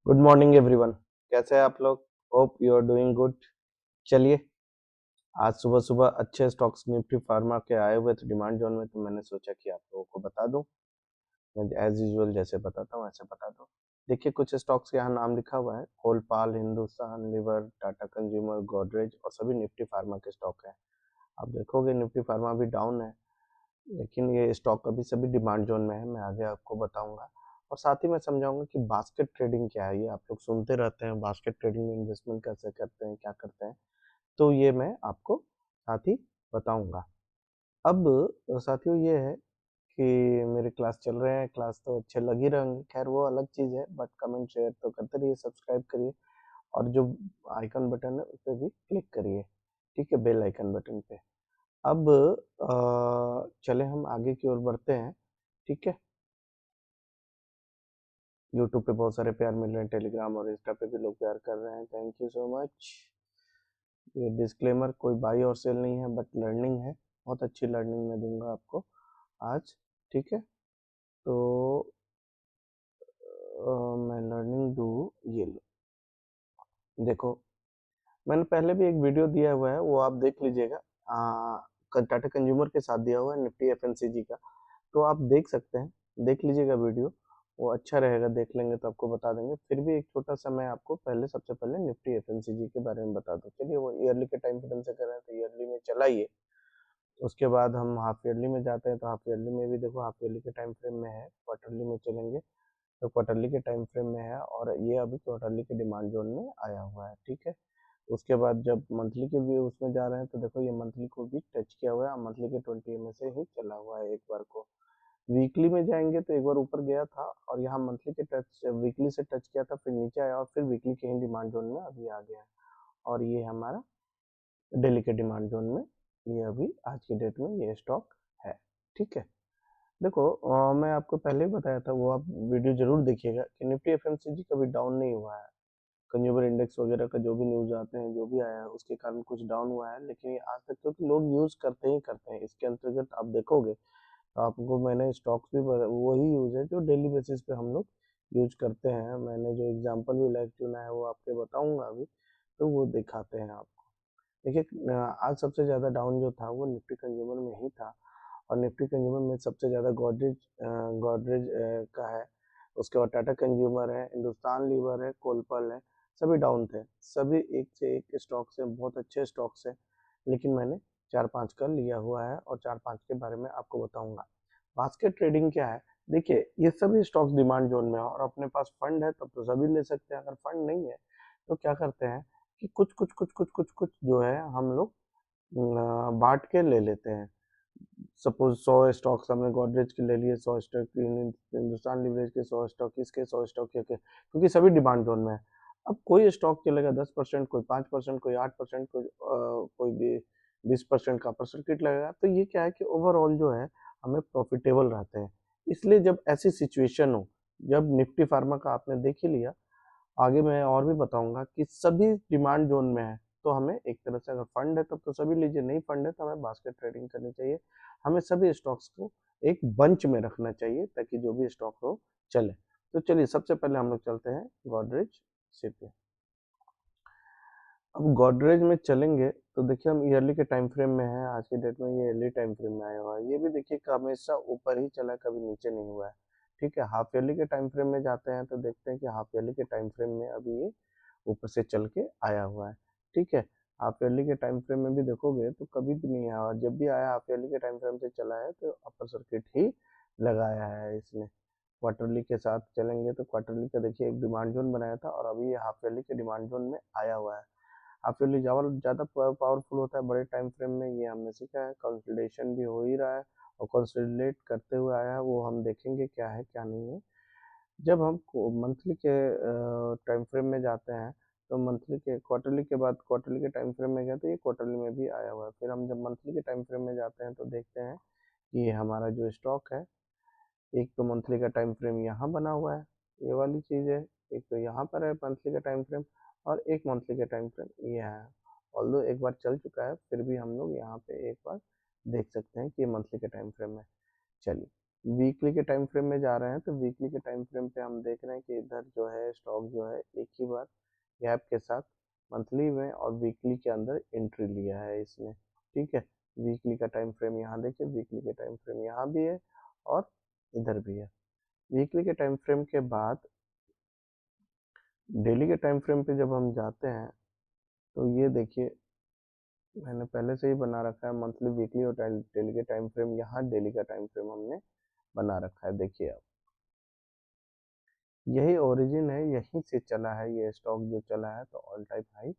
Good morning everyone. कैसे हैं आप लोग? Hope you are doing good. चलिए, आज सुबह सुबह अच्छे स्टॉक्स निफ्टी फार्मा के आए हुए थे डिमांड जोन में, तो मैंने सोचा कि आप लोगों को बता दूं। मैं एज यूजुअल जैसे बताता हूँ ऐसे बता दूं। देखिए, कुछ स्टॉक्स के यहाँ नाम लिखा हुआ है, कोलपाल, हिंदुस्तान लीवर, टाटा कंज्यूमर, गोदरेज, और सभी निफ्टी फार्मा के स्टॉक हैं। आप देखोगे निफ्टी फार्मा भी डाउन है, लेकिन ये स्टॉक अभी सभी डिमांड जोन में है। मैं आगे आपको बताऊंगा और साथ ही मैं समझाऊंगा कि बास्केट ट्रेडिंग क्या है। ये आप लोग सुनते रहते हैं, बास्केट ट्रेडिंग में इन्वेस्टमेंट कैसे करते हैं, क्या करते हैं, तो ये मैं आपको साथ ही बताऊंगा। अब साथियों, ये है कि मेरे क्लास चल रहे हैं, क्लास तो अच्छे लग ही रहेंगे, खैर वो अलग चीज़ है, बट कमेंट शेयर तो करते रहिए, सब्सक्राइब करिए और जो आइकन बटन है उस पर भी क्लिक करिए, ठीक है, बेल आइकन बटन पे। अब चले हम आगे की ओर बढ़ते हैं, ठीक है। यूट्यूब पे बहुत सारे प्यार मिल रहे हैं, टेलीग्राम और इंस्टा पे भी लोग प्यार कर रहे हैं, थैंक यू सो मच। ये डिस्क्लेमर कोई बाई और सेल नहीं है, बट लर्निंग है, बहुत अच्छी लर्निंग मैं दूंगा आपको आज, ठीक है। तो मैं लर्निंग दूँ, ये लो, देखो, मैंने पहले भी एक वीडियो दिया हुआ है, वो आप देख लीजिएगा। टाटा कंज्यूमर के साथ दिया हुआ है निफ्टी एफएमसीजी का, तो आप देख सकते हैं, देख लीजिएगा वीडियो, वो अच्छा रहेगा, देख लेंगे तो आपको बता देंगे। फिर भी एक छोटा सा मैं आपको पहले सबसे पहले निफ्टी एफएमसीजी के बारे में बता दूं। चलिए, वो ईयरली के टाइम फ्रेम से कर रहे हैं तो ईयरली में चलाइए, उसके बाद हम हाफ ईयरली में जाते हैं, तो हाफ ईयरली में भी देखो, हाफ ईयरली के टाइम फ्रेम में है, क्वार्टरली में चलेंगे तो क्वार्टरली के टाइम फ्रेम में है, और ये अभी क्वार्टरली के डिमांड जोन में आया हुआ है, ठीक है। उसके बाद जब मंथली के भी उसमें जा रहे हैं तो देखो, ये मंथली को भी टच किया हुआ है, मंथली के 20 में से ही चला हुआ है एक बार को। वीकली में जाएंगे तो एक बार ऊपर गया था और यहाँ मंथली के टच, वीकली से टच किया था, फिर नीचे आया और फिर वीकली के ही डिमांड जोन में अभी आ गया है, और ये हमारा डेली के डिमांड जोन में, ये अभी आज की डेट में ये स्टॉक है, ठीक है। देखो, मैं आपको पहले ही बताया था, वो आप वीडियो जरूर देखिएगा कि निफ्टी एफएमसीजी कभी डाउन नहीं हुआ है। कंज्यूमर इंडेक्स वगैरह का जो भी न्यूज आते हैं, जो भी आया है, उसके कारण कुछ डाउन हुआ है, लेकिन ये आज तक क्योंकि लोग यूज करते ही करते हैं, इसके अंतर्गत आप देखोगे तो आपको मैंने स्टॉक्स भी वही यूज है जो डेली बेसिस पे हम लोग यूज करते हैं। मैंने जो एग्जांपल भी लाइक चुना है वो आपके बताऊंगा अभी, तो वो दिखाते हैं आपको। देखिए, आज सबसे ज़्यादा डाउन जो था वो निफ्टी कंज्यूमर में ही था, और निफ्टी कंज्यूमर में सबसे ज़्यादा गोदरेज, गोदरेज का है, उसके बाद टाटा कंज्यूमर है, हिंदुस्तान लीवर है, कोलपल है, सभी डाउन थे। सभी एक से एक स्टॉक्स है, बहुत अच्छे स्टॉक्स है, लेकिन मैंने चार पांच का लिया हुआ है और चार पांच के बारे में आपको बताऊंगा। बास्केट ट्रेडिंग क्या है? देखिए, ये सभी स्टॉक्स डिमांड जोन में है और अपने पास फंड है तब तो सभी ले सकते हैं। अगर फंड नहीं है तो क्या करते हैं कि कुछ कुछ कुछ कुछ कुछ कुछ जो है हम लोग बांट के ले लेते हैं। सपोज 100 स्टॉक्स हमने गोदरेज के ले लिए, 100 स्टॉक हिंदुस्तान लीवरेज के, 100 स्टॉक इसके, 100 स्टॉक के, क्योंकि सभी डिमांड जोन में है। अब कोई स्टॉक चलेगा 10%, कोई 5%, कोई 8%, कोई भी 20% का अपर सर्किट लगेगा, तो ये क्या है कि ओवरऑल जो है हमें प्रॉफिटेबल रहते हैं। इसलिए जब ऐसी सिचुएशन हो, जब निफ्टी फार्मा का आपने देख ही लिया, आगे मैं और भी बताऊंगा कि सभी डिमांड जोन में है, तो हमें एक तरह से अगर फंड है तब तो सभी लीजिए, नहीं फंड है तो हमें बास्केट ट्रेडिंग करनी चाहिए। हमें सभी स्टॉक्स को एक बंच में रखना चाहिए ताकि जो भी स्टॉक हो चले। तो चलिए, सबसे पहले हम लोग चलते हैं गोदरेज से पे। अब गोदरेज में चलेंगे तो देखिए, हम ईयरली के टाइम फ्रेम में है, आज के डेट में ये ईयरली टाइम फ्रेम में आया हुआ है। ये भी देखिए हमेशा ऊपर ही चला है, कभी नीचे नहीं हुआ है, ठीक है। हाफ ईयरली के टाइम फ्रेम में जाते हैं तो देखते हैं कि हाफ ईयरली के टाइम फ्रेम में अभी ये ऊपर से चल के आया हुआ है, ठीक है। हाफ ईयरली के टाइम फ्रेम में भी देखोगे तो कभी भी नहीं आया, और जब भी आया हाफ ईयरली के टाइम फ्रेम से चला है तो अपर सर्किट ही लगाया है इसने। क्वार्टरली के साथ चलेंगे तो क्वार्टरली का देखिए एक डिमांड जोन बनाया था, और अभी ये हाफ ईयरली के डिमांड जोन में आया हुआ है। हाफ ईयरली ज़्यादा पावरफुल होता है बड़े टाइम फ्रेम में, ये हमने सीखा है। कंसोलिडेशन भी हो ही रहा है और कंसोलिडेट करते हुए आया है, वो हम देखेंगे क्या है क्या नहीं है। जब हम मंथली के टाइम फ्रेम में जाते हैं तो मंथली के क्वार्टरली के बाद क्वार्टरली के टाइम फ्रेम में गया तो ये क्वार्टरली में भी आया हुआ है। फिर हम जब मंथली के टाइम फ्रेम में जाते हैं तो देखते हैं कि ये हमारा जो स्टॉक है, एक तो मंथली का टाइम फ्रेम यहाँ बना हुआ है, ये वाली चीज़ है, एक तो यहाँ पर है मंथली का टाइम फ्रेम, और एक मंथली का टाइम फ्रेम ये है। ऑल्दो एक बार चल चुका है, फिर भी हम लोग यहाँ पे एक बार देख सकते हैं कि ये मंथली के टाइम फ्रेम है। चलिए, वीकली के टाइम फ्रेम में जा रहे हैं तो वीकली के टाइम फ्रेम पे हम देख रहे हैं कि इधर जो है स्टॉक जो है एक ही बार गैप के साथ मंथली में और वीकली के अंदर एंट्री लिया है इसने। ठीक है, वीकली का टाइम फ्रेम यहाँ देखिए, वीकली के टाइम फ्रेम यहाँ भी है और इधर भी है। वीकली के टाइम फ्रेम के बाद डेली के टाइम फ्रेम पे जब हम जाते हैं तो ये देखिए मैंने पहले से ही बना रखा है मंथली, वीकली और डेली के टाइम फ्रेम। यहाँ डेली का टाइम फ्रेम हमने बना रखा है, देखिए आप, यही ओरिजिन है, यहीं से चला है ये स्टॉक जो चला है, तो ऑल टाइम हाई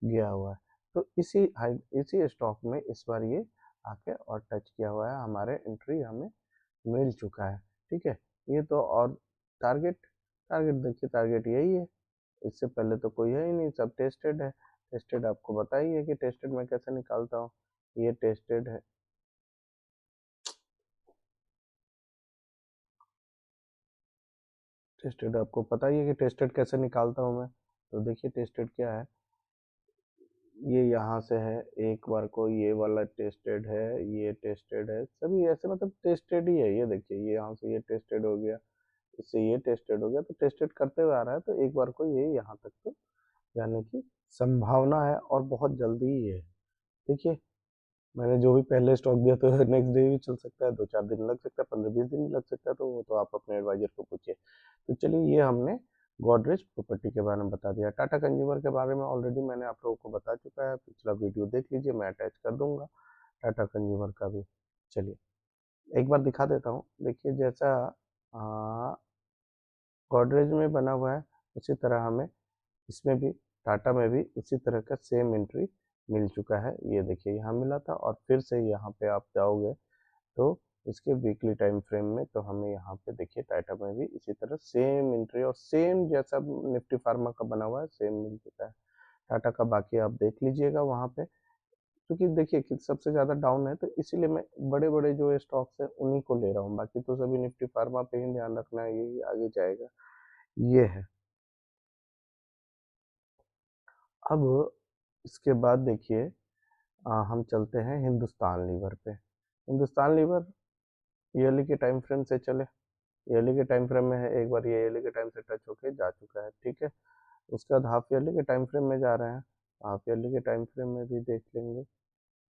गया हुआ है। तो इसी स्टॉक में इस बार ये आके और टच किया हुआ है, हमारे एंट्री हमें मिल चुका है। ठीक है, ये तो और टारगेट टारगेट देखिए, टारगेट यही है, इससे पहले तो कोई है ही नहीं, सब टेस्टेड है। टेस्टेड आपको पता ही है कि टेस्टेड में कैसे निकालता हूँ, ये टेस्टेड है। टेस्टेड आपको पता ही है कि टेस्टेड कैसे निकालता हूँ मैं। तो देखिए टेस्टेड क्या है, ये यहाँ से है, एक बार को ये वाला टेस्टेड है, ये टेस्टेड है, सभी ऐसे मतलब टेस्टेड ही है। ये देखिए ये यहाँ से ये टेस्टेड हो गया, इससे ये टेस्टेड हो गया, तो टेस्टेड करते हुए आ रहा है, तो एक बार को ये यहाँ तक तो जाने की संभावना है और बहुत जल्दी ही है। देखिए मैंने जो भी पहले स्टॉक दिया तो नेक्स्ट डे भी चल सकता है, 2-4 दिन लग सकता है, 15-20 दिन भी लग सकता है, तो वो तो आप अपने एडवाइजर को पूछिए। तो चलिए ये हमने गोदरेज प्रॉपर्टी के बारे में बता दिया। टाटा कंज्यूमर के बारे में ऑलरेडी मैंने आप लोगों को बता चुका है, पिछला वीडियो देख लीजिए, मैं अटैच कर दूंगा टाटा कंज्यूमर का भी। चलिए एक बार दिखा देता हूँ, देखिए जैसा गोदरेज में बना हुआ है उसी तरह हमें इसमें भी, टाटा में भी उसी तरह का सेम एंट्री मिल चुका है। ये देखिए यहाँ मिला था और फिर से यहाँ पे आप जाओगे तो इसके वीकली टाइम फ्रेम में, तो हमें यहाँ पे देखिए टाटा में भी इसी तरह सेम एंट्री और सेम जैसा निफ्टी फार्मा का बना हुआ है सेम मिल चुका है। टाटा का बाकी आप देख लीजिएगा वहाँ पे, क्योंकि देखिए कि सबसे ज़्यादा डाउन है तो इसीलिए मैं बड़े बड़े जो स्टॉक्स है उन्हीं को ले रहा हूँ, बाकी तो सभी निफ्टी फार्मा पे ही ध्यान रखना है, यही आगे जाएगा। ये है। अब इसके बाद देखिए हम चलते हैं हिंदुस्तान लीवर पे। हिंदुस्तान लीवर ईयरली के टाइम फ्रेम से चले, ईयरली के टाइम फ्रेम में है, एक बार ये ईयरली के टाइम से टच होके जा चुका है। ठीक है, उसके बाद हाफ ईयरली के टाइम फ्रेम में जा रहे हैं, हाफ ईयरली के टाइम फ्रेम में भी देख लेंगे।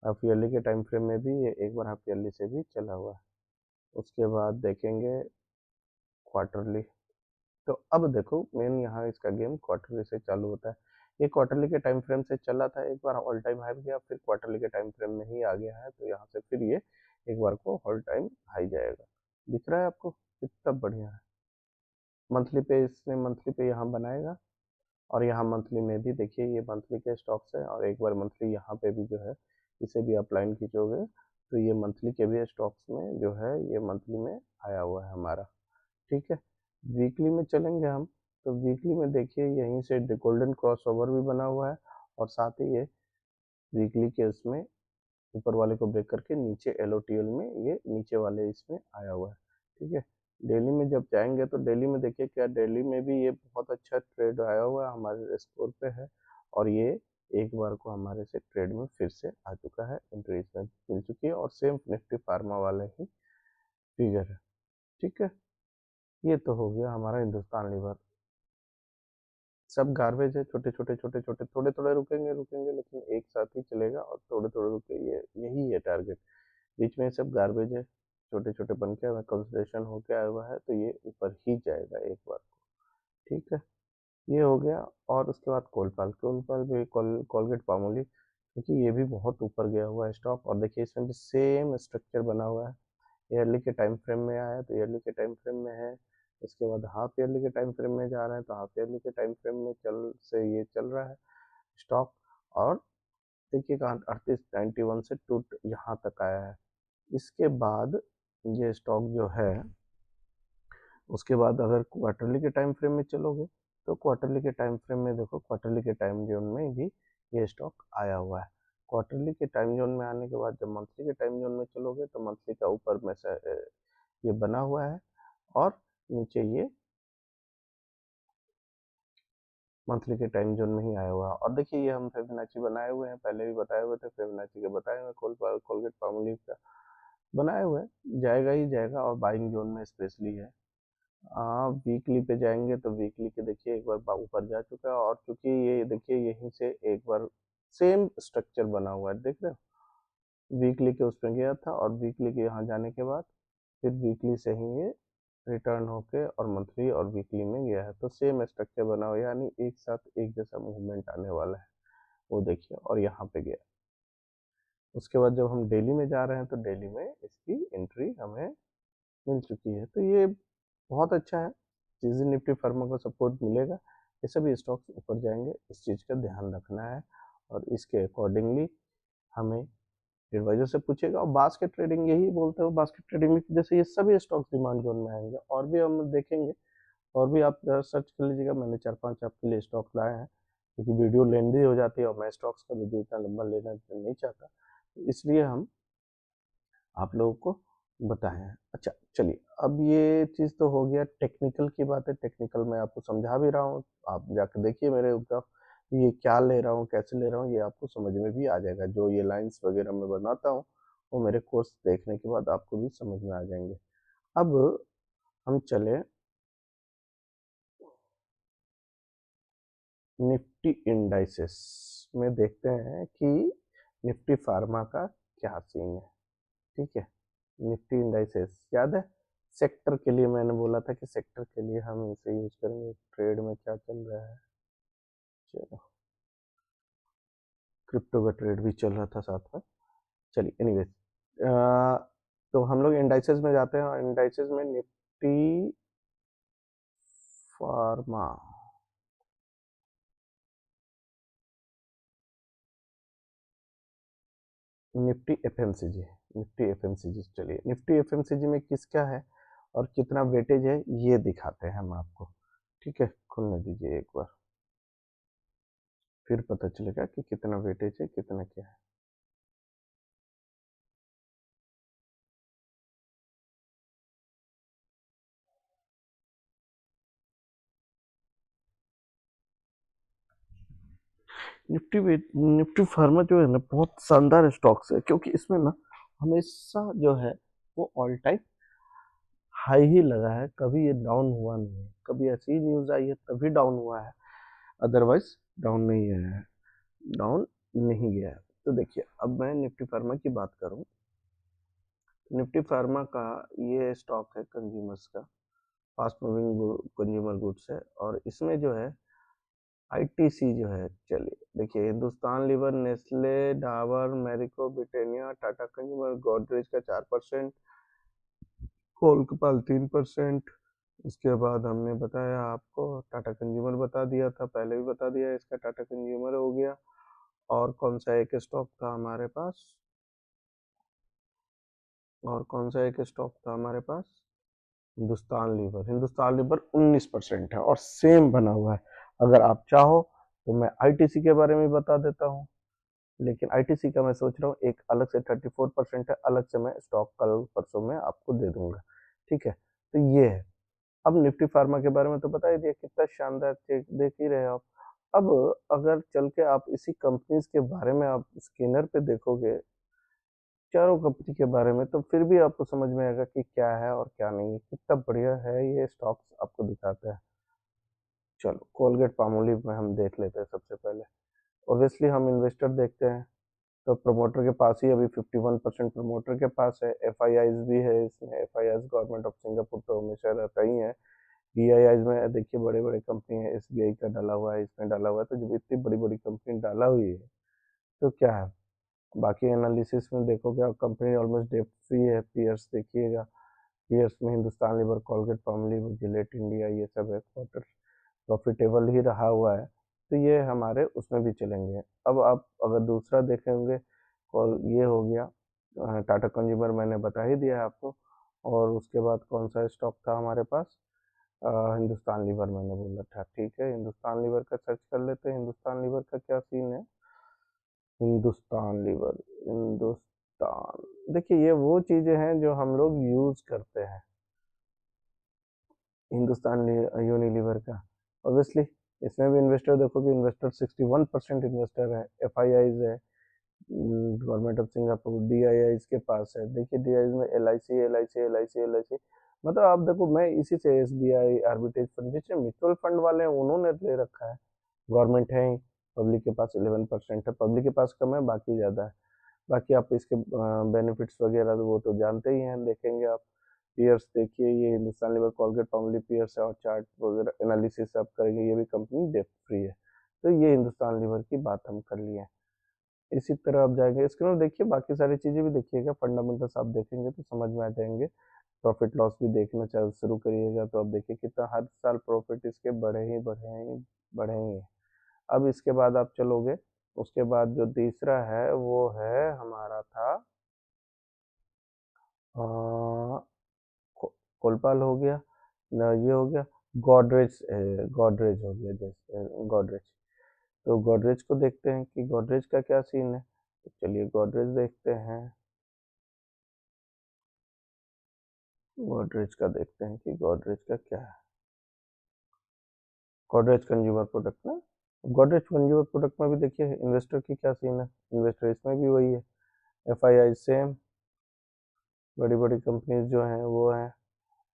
हाफ ईयरली के टाइम फ्रेम में भी ये एक बार हाफ ईयरली से भी चला हुआ है। उसके बाद देखेंगे क्वार्टरली। तो अब देखो मेन यहाँ इसका गेम क्वार्टरली से चालू होता है। ये क्वार्टरली के टाइम फ्रेम से चला था, एक बार ऑल टाइम हाई गया, फिर क्वार्टरली के टाइम फ्रेम में ही आ गया है, तो यहाँ से फिर ये एक बार को ऑल टाइम हाई जाएगा। दिख रहा है आपको कितना बढ़िया है। मंथली पे इसने मंथली पे यहाँ बनाएगा और यहाँ मंथली में भी देखिए ये मंथली के स्टॉक्स है, और एक बार मंथली यहाँ पे भी जो है इसे भी आप लाइन खींचोगे तो ये मंथली के भी स्टॉक्स में जो है ये मंथली में आया हुआ है हमारा। ठीक है, वीकली में चलेंगे हम, तो वीकली में देखिए यहीं से गोल्डन क्रॉस ओवर भी बना हुआ है और साथ ही ये वीकली के उसमें ऊपर वाले को ब्रेक करके नीचे एलओटीएल में ये नीचे वाले इसमें आया हुआ है। ठीक है, डेली में जब जाएंगे तो डेली में देखिए क्या, डेली में भी ये बहुत अच्छा ट्रेड आया हुआ है, हमारे स्कोर पे है, और ये एक बार को हमारे से ट्रेड में फिर से आ चुका है, एंट्री इसमें मिल चुकी है और सेम निफ्टी फार्मा वाले ही फिगर है। ठीक है, ये तो हो गया हमारा हिंदुस्तान लीवर। सब गार्बेज है, छोटे छोटे छोटे छोटे, थोड़े थोड़े रुकेंगे रुकेंगे लेकिन एक साथ ही चलेगा, और थोड़े थोड़े रुके, ये यही है टारगेट। बीच में सब गार्बेज है, छोटे छोटे बन के कंसोलिडेशन होके आया हुआ है, तो ये ऊपर ही जाएगा एक बार। ठीक है, ये हो गया। और उसके बाद कोलपाल, कोलपाल भी कोलगेट पामोली, क्योंकि ये भी बहुत ऊपर गया हुआ है स्टॉक, और देखिए इसमें भी सेम स्ट्रक्चर बना हुआ है। ईयरली के टाइम फ्रेम में आया तो ईयरली के टाइम फ्रेम में है, इसके बाद हाफ ईयरली के टाइम फ्रेम में जा रहे हैं तो हाफ ईयरली के टाइम फ्रेम में ये चल रहा है स्टॉक। और देखिए 3891 से टूट यहाँ तक आया है। इसके बाद ये स्टॉक जो है, उसके बाद अगर क्वार्टरली के टाइम फ्रेम में चलोगे तो क्वार्टरली के टाइम फ्रेम में देखो, क्वार्टरली के टाइम जोन में भी ये स्टॉक आया हुआ है। क्वार्टरली के टाइम जोन में आने के बाद जब मंथली के टाइम जोन में चलोगे तो मंथली का ऊपर में से ये बना हुआ है और नीचे ये मंथली के टाइम जोन में ही आया हुआ है। और देखिए ये हम फिबोनाची बनाए हुए हैं, पहले भी बताए हुए थे, फिबोनाची के बताए हुए कोलगेट पामोलिव का। बनाए हुए जाएगा ही जाएगा, और बाइंग जोन में स्पेशली है। वीकली पे जाएंगे तो वीकली के देखिए एक बार ऊपर जा चुका है, और क्योंकि ये देखिए यहीं से एक बार सेम स्ट्रक्चर बना हुआ है, देख रहे हो, वीकली के उसमें गया था और वीकली के यहाँ जाने के बाद फिर वीकली से ही ये रिटर्न होके और मंथली और वीकली में गया है, तो सेम स्ट्रक्चर बना हुआ है, यानी एक साथ एक जैसा मूवमेंट आने वाला है, वो देखिए, और यहाँ पे गया। उसके बाद जब हम डेली में जा रहे हैं तो डेली में इसकी एंट्री हमें मिल चुकी है, तो ये बहुत अच्छा है। जिस दिन निफ्टी फार्मा को सपोर्ट मिलेगा ये सभी स्टॉक्स ऊपर जाएंगे, इस चीज़ का ध्यान रखना है, और इसके अकॉर्डिंगली हमें एडवाइजर से पूछेगा। और बास्केट ट्रेडिंग यही बोलते हो, बास्केट ट्रेडिंग में जैसे ये सभी स्टॉक्स डिमांड जोन में आएंगे, और भी हम देखेंगे, और भी आप सर्च कर लीजिएगा। मैंने 4-5 आपके लिए स्टॉक लाए हैं, क्योंकि वीडियो लेंदी हो जाती है और मैं स्टॉक्स का वीडियो इतना लंबा लेना नहीं चाहता, इसलिए हम आप लोगों को बताए हैं। अच्छा चलिए, अब ये चीज़ तो हो गया टेक्निकल की बात है, टेक्निकल मैं आपको समझा भी रहा हूँ, आप जाकर देखिए मेरे ग्राफ, ये क्या ले रहा हूँ, कैसे ले रहा हूँ, ये आपको समझ में भी आ जाएगा। जो ये लाइंस वगैरह मैं बनाता हूँ वो मेरे कोर्स देखने के बाद आपको भी समझ में आ जाएंगे। अब हम चले निफ्टी इंडाइसेस में, देखते हैं कि निफ्टी फार्मा का क्या सीन है। ठीक है, निफ्टी इंडाइसेस याद है, सेक्टर के लिए मैंने बोला था कि सेक्टर के लिए हम इसे यूज करेंगे। ट्रेड में क्या चल रहा है, चलो क्रिप्टो का ट्रेड भी चल रहा था साथ में। चलिए एनीवेज, तो हम लोग इंडाइसेस में जाते हैं, और इंडाइसेस में Nifty pharma, Nifty FMCG, Nifty FMCG, चलिए निफ्टी एफएमसीजी में किसका है और कितना वेटेज है ये दिखाते हैं हम आपको। ठीक है, खुलने दीजिए एक बार, फिर पता चलेगा कि कितना वेटेज है, कितना क्या है। निफ्टी फार्मा जो है ना, बहुत शानदार स्टॉक्स है, क्योंकि इसमें ना हमेशा जो है वो ऑल टाइम हाई ही लगा है, कभी ये डाउन हुआ नहीं है। कभी ऐसी न्यूज आई है तभी डाउन हुआ है, अदरवाइज डाउन नहीं है, डाउन नहीं गया है। तो देखिए, अब मैं निफ्टी फार्मा की बात करूं, निफ्टी फार्मा का ये स्टॉक है कंज्यूमर्स का, फास्ट मूविंग कंज्यूमर गुड्स है, और इसमें जो है आईटीसी जो है, चलिए देखिए, Hindustan lever, Nestle, Dabur, Marico, Britannia, Tata consumer, Godrej का 4%, कोलकपाल 3%। उसके बाद हमने बताया आपको, टाटा कंज्यूमर बता दिया था, पहले भी बता दिया, इसका टाटा कंज्यूमर हो गया। और कौन सा एक स्टॉक था हमारे पास, और कौन सा एक स्टॉक था हमारे पास, हिंदुस्तान लीवर। हिंदुस्तान लीवर 19% है और सेम बना हुआ है। अगर आप चाहो तो मैं आईटीसी के बारे में बता देता हूँ, लेकिन आईटीसी का मैं सोच रहा हूँ एक अलग से 34% है, अलग से मैं स्टॉक कल परसों में आपको दे दूंगा। ठीक है, तो ये है। अब निफ्टी फार्मा के बारे में तो बता ही दिया, कितना शानदार चेक देख ही रहे हो आप। अब अगर चल के आप इसी कंपनीज के बारे में आप स्कैनर पे देखोगे, चारों कंपनी के बारे में, तो फिर भी आपको समझ में आएगा कि क्या है और क्या नहीं है, कितना बढ़िया है ये स्टॉक्स आपको दिखाते हैं। चलो कोलगेट पामोलिव में हम देख लेते हैं सबसे पहले। ऑब्वियसली हम इन्वेस्टर देखते हैं, तो प्रमोटर के पास ही अभी 51% प्रमोटर के पास है। एफ आई आईज भी है इसमें, F I eyes government of Singapore तो हमेशा रहता ही है। डी आई आईज में देखिए बड़े बड़े कंपनी है, एस बी आई का डाला हुआ है, इसमें डाला हुआ है, तो जब इतनी बड़ी बड़ी कंपनी डाला हुई है तो क्या है। बाकी एनालिसिस में देखोगे आप, कंपनी ऑलमोस्ट डेट फ्री है। पीयर्स देखिएगा, पीयर्स में Hindustan lever, Colgate Palmolive, Gillette India, ये सब है, क्वार्टर प्रॉफिटेबल ही रहा हुआ है, तो ये हमारे उसमें भी चलेंगे। अब आप अगर दूसरा देखेंगे, कॉल ये हो गया टाटा कंज्यूमर, मैंने बता ही दिया है आपको। और उसके बाद कौन सा स्टॉक था हमारे पास, हिंदुस्तान लीवर मैंने बोला था। ठीक है, हिंदुस्तान लीवर का सर्च कर लेते हैं, हिंदुस्तान लीवर का क्या सीन है। हिंदुस्तान लीवर, हिंदुस्तान, देखिए ये वो चीज़ें हैं जो हम लोग यूज़ करते हैं, हिंदुस्तान यूनिलीवर का। ऑब्वियसली इसमें भी इन्वेस्टर देखोगे, इन्वेस्टर 61% इन्वेस्टर है, एफ आई आईज है, गवर्नमेंट ऑफ सिंगापुर, DII इसके पास है। देखिए DII में LIC, मतलब आप देखो, मैं इसी से SBI, आर्बिट्रेज फंड, जिससे म्यूचुअल फंड वाले हैं उन्होंने ले रखा है। गवर्नमेंट है ही, पब्लिक के पास 11% है, पब्लिक के पास कम है, बाकी ज़्यादा है। बाकी आप इसके बेनिफिट्स वगैरह वो तो जानते ही हैं, देखेंगे आप। पीयर्स देखिए, ये Hindustan lever, Colgate Palmolive peers है, और चार्ट वगैरह एनालिसिस आप करेंगे, ये भी कंपनी डेट फ्री है। तो ये हिंदुस्तान लीवर की बात हम कर लिए। इसी तरह आप जाएंगे स्क्रीन देखिए, बाकी सारी चीज़ें भी देखिएगा, फंडामेंटल्स आप देखेंगे तो समझ में आ जाएंगे। प्रॉफिट लॉस भी देखना चाहे शुरू करिएगा तो आप देखिए कितना हर साल प्रॉफिट इसके बढ़े ही हैं। अब इसके बाद आप चलोगे, उसके बाद जो तीसरा है वो है हमारा था कोलपाल हो गया, ये हो गया, गोदरेज। गोदरेज हो गया, जैसे गोदरेज। तो गोदरेज को देखते हैं कि गोदरेज का क्या सीन है। तो चलिए गोदरेज देखते हैं, गोदरेज का देखते हैं कि गोदरेज का क्या है। गोदरेज कंज्यूमर प्रोडक्ट ना, गोदरेज कंज्यूमर प्रोडक्ट में भी देखिए इन्वेस्टर की क्या सीन है। इन्वेस्टर इसमें भी वही है, FII सेम, बड़ी बड़ी कंपनीज जो हैं वो हैं।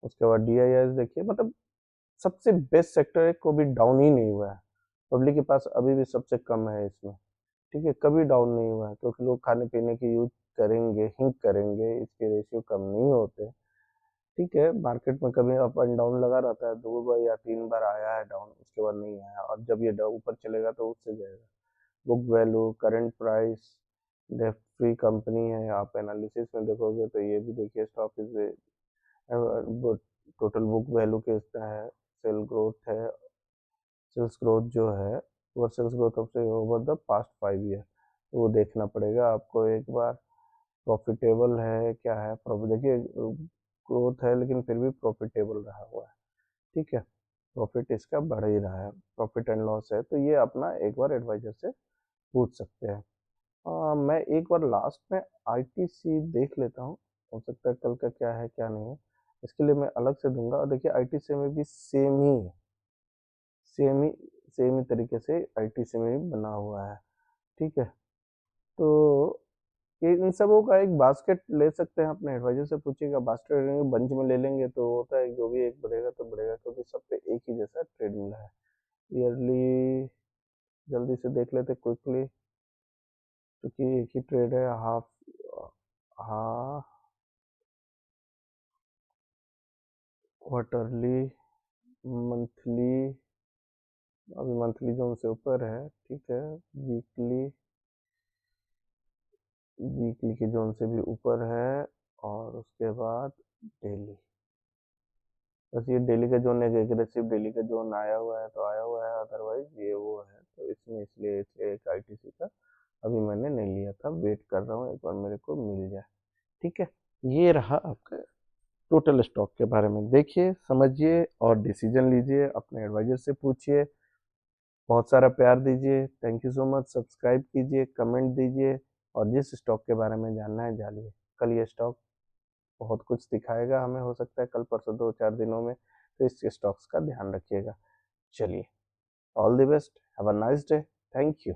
उसके बाद DIIs देखिए, मतलब सबसे बेस्ट सेक्टर है, को भी डाउन ही नहीं हुआ है। पब्लिक के पास अभी भी सबसे कम है इसमें, ठीक है, कभी डाउन नहीं हुआ है, क्योंकि लोग खाने पीने की यूज करेंगे ही करेंगे, इसके रेशियो कम नहीं होते। ठीक है, मार्केट में कभी अप एंड डाउन लगा रहता है, 2 बार या 3 बार आया है डाउन, उसके बाद नहीं आया, और जब ये ऊपर चलेगा तो उससे जाएगा। Book value, current price, debt free company है। आप एनालिसिस में देखोगे तो ये भी देखिए, stock is total book value कितना है, सेल ग्रोथ है, सेल्स ग्रोथ जो है वो sales growth of over the past 5 year, वो देखना पड़ेगा आपको एक बार। प्रॉफिटेबल है क्या है, प्रॉफिट देखिए, ग्रोथ है लेकिन फिर भी प्रॉफिटेबल रहा हुआ है, ठीक है, प्रॉफिट इसका बढ़ ही रहा है, प्रॉफिट एंड लॉस है। तो ये अपना एक बार एडवाइजर से पूछ सकते हैं। मैं एक बार लास्ट में ITC देख लेता हूँ, हो सकता है कल का क्या है क्या नहीं है, इसके लिए मैं अलग से दूंगा। और देखिए ITC में भी सेम ही सेम ही तरीके से ITC में भी बना हुआ है, ठीक है। तो ये इन सबों का एक बास्केट ले सकते हैं, अपने एडवाइजर से पूछिएगा, बास्केट बंच में ले लेंगे तो होता है जो भी एक बढ़ेगा तो बढ़ेगा, क्योंकि सब पे एक ही जैसा ट्रेड मिला है। ईयरली जल्दी से देख लेते क्विकली, क्योंकि एक ही ट्रेड है। हाफ, हाँ, क्वार्टरली, मंथली, अभी मंथली जोन से ऊपर है, ठीक है। वीकली, वीकली के जोन से भी ऊपर है, और उसके बाद डेली, बस ये डेली का जोन एक एग्रेसिव डेली का जोन आया हुआ है तो आया हुआ है, अदरवाइज ये वो है। तो इसमें इसलिए एक ITC का अभी मैंने नहीं लिया था, वेट कर रहा हूँ एक बार मेरे को मिल जाए, ठीक है। ये रहा आपका टोटल स्टॉक के बारे में, देखिए समझिए और डिसीजन लीजिए, अपने एडवाइजर से पूछिए। बहुत सारा प्यार दीजिए, thank you so much. Subscribe कीजिए, कमेंट दीजिए, और जिस स्टॉक के बारे में जानना है जानिए। कल ये स्टॉक बहुत कुछ दिखाएगा हमें, हो सकता है कल परसों 2-4 दिनों में, तो इस स्टॉक्स का ध्यान रखिएगा। चलिए, all the best, have a nice day, thank you.